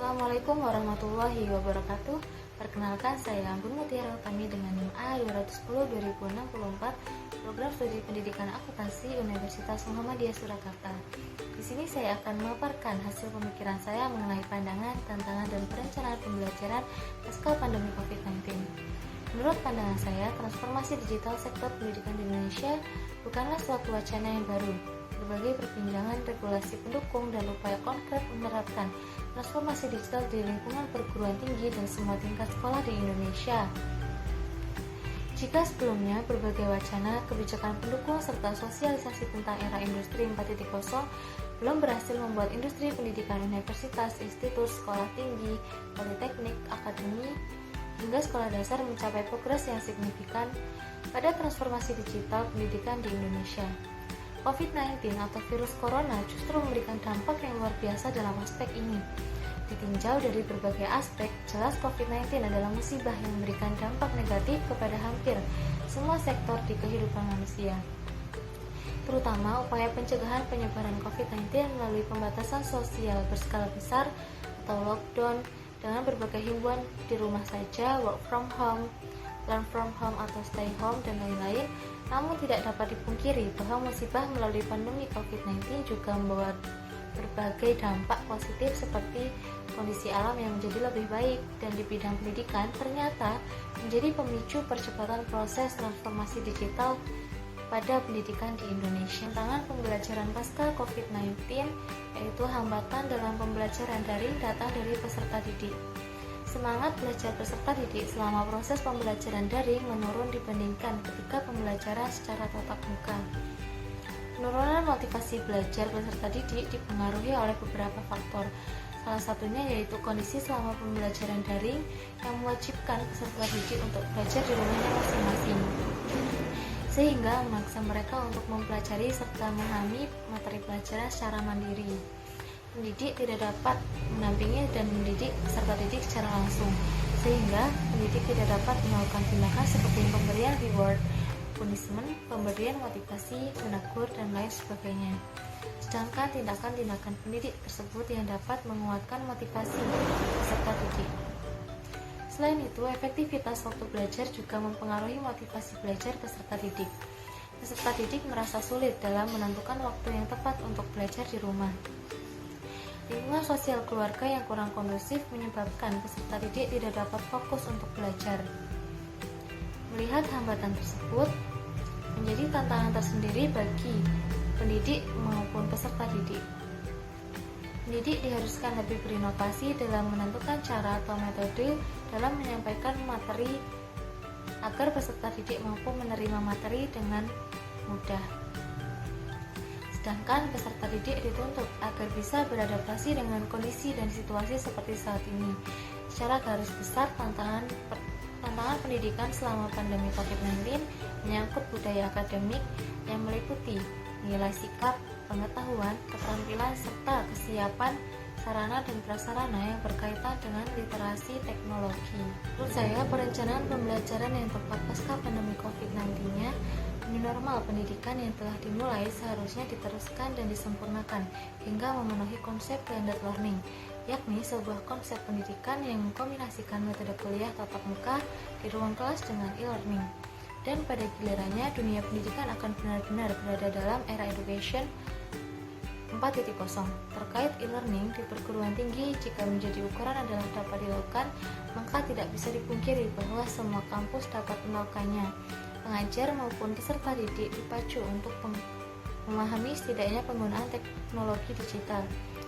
Assalamualaikum warahmatullahi wabarakatuh. Perkenalkan, saya Ambun Mutiara Utami dengan NIM A210-2064, Program Studi Pendidikan Akuntansi Universitas Muhammadiyah Surakarta. Di sini saya akan memaparkan hasil pemikiran saya mengenai pandangan, tantangan, dan perencanaan pembelajaran pasca pandemi COVID-19. Menurut pandangan saya, transformasi digital sektor pendidikan di Indonesia bukanlah suatu wacana yang baru. Berbagai perbincangan, regulasi pendukung, dan upaya konkret menerapkan transformasi digital di lingkungan perguruan tinggi dan semua tingkat sekolah di Indonesia. Jika sebelumnya berbagai wacana, kebijakan pendukung, serta sosialisasi tentang era industri 4.0 belum berhasil membuat industri pendidikan universitas, institut, sekolah tinggi, politeknik, akademi, hingga sekolah dasar mencapai progres yang signifikan pada transformasi digital pendidikan di Indonesia. COVID-19 atau virus corona justru memberikan dampak yang luar biasa dalam aspek ini. Ditinjau dari berbagai aspek, jelas COVID-19 adalah musibah yang memberikan dampak negatif kepada hampir semua sektor di kehidupan manusia. Terutama upaya pencegahan penyebaran COVID-19 melalui pembatasan sosial berskala besar atau lockdown dengan berbagai himbauan di rumah saja, work from home, learn from home atau stay home, dan lain-lain. Namun tidak dapat dipungkiri bahwa musibah melalui pandemi COVID-19 juga membawa berbagai dampak positif seperti kondisi alam yang menjadi lebih baik, dan di bidang pendidikan ternyata menjadi pemicu percepatan proses transformasi digital pada pendidikan di Indonesia. Tantangan pembelajaran pasca COVID-19 yaitu hambatan dalam pembelajaran daring datang dari peserta didik. Semangat belajar peserta didik selama proses pembelajaran daring menurun dibandingkan ketika pembelajaran secara tatap muka. Penurunan motivasi belajar peserta didik dipengaruhi oleh beberapa faktor. Salah satunya yaitu kondisi selama pembelajaran daring yang mewajibkan peserta didik untuk belajar di rumahnya masing-masing, sehingga memaksa mereka untuk mempelajari serta memahami materi pelajaran secara mandiri. Pendidik tidak dapat mendampingi dan mendidik peserta didik secara langsung, sehingga pendidik tidak dapat melakukan tindakan seperti pemberian reward, punishment, pemberian motivasi, menegur, dan lain sebagainya. Sedangkan tindakan-tindakan pendidik tersebut yang dapat menguatkan motivasi peserta didik. Selain itu, efektivitas waktu belajar juga mempengaruhi motivasi belajar peserta didik. Peserta didik merasa sulit dalam menentukan waktu yang tepat untuk belajar di rumah. Lingkungan sosial keluarga yang kurang kondusif menyebabkan peserta didik tidak dapat fokus untuk belajar. Melihat hambatan tersebut, menjadi tantangan tersendiri bagi pendidik maupun peserta didik. Pendidik diharuskan lebih berinovasi dalam menentukan cara atau metode dalam menyampaikan materi agar peserta didik mampu menerima materi dengan mudah. Sedangkan peserta didik dituntut agar bisa beradaptasi dengan kondisi dan situasi seperti saat ini. Secara garis besar, tantangan pendidikan selama pandemi COVID-19 menyangkut budaya akademik yang meliputi nilai sikap, pengetahuan, keterampilan, serta kesiapan sarana dan prasarana yang berkaitan dengan literasi teknologi. Menurut saya, perencanaan pembelajaran yang tepat pasca pandemi COVID-19-nya, new normal pendidikan yang telah dimulai seharusnya diteruskan dan disempurnakan hingga memenuhi konsep blended learning, yakni sebuah konsep pendidikan yang mengkombinasikan metode kuliah tatap muka di ruang kelas dengan e-learning. Dan pada gilirannya, dunia pendidikan akan benar-benar berada dalam era education 4.0. Terkait e-learning di perguruan tinggi, jika menjadi ukuran adalah dapat dilakukan, maka tidak bisa dipungkiri bahwa semua kampus dapat melakukannya. Pengajar maupun peserta didik dipacu untuk memahami setidaknya penggunaan teknologi digital.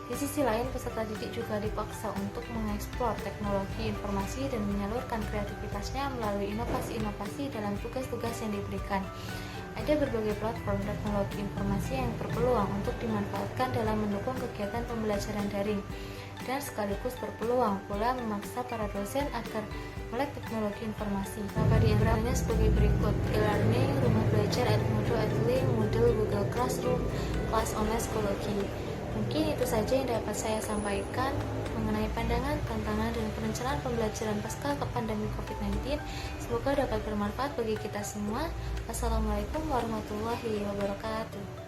Di sisi lain, peserta didik juga dipaksa untuk mengeksplor teknologi informasi dan menyalurkan kreativitasnya melalui inovasi-inovasi dalam tugas-tugas yang diberikan. Ada berbagai platform teknologi informasi yang berpeluang untuk dimanfaatkan dalam mendukung kegiatan pembelajaran daring, dan sekaligus berpeluang pula memaksa para dosen agar melek teknologi informasi. Maka diantaranya sebagai berikut: e-learning, rumah belajar, Edmodo, Edlink, Moodle, Google Classroom, kelas online psikologi. Mungkin itu saja yang dapat saya sampaikan mengenai pandangan, tantangan, dan perencanaan pembelajaran pasca pandemi COVID-19. Semoga dapat bermanfaat bagi kita semua. Wassalamualaikum warahmatullahi wabarakatuh.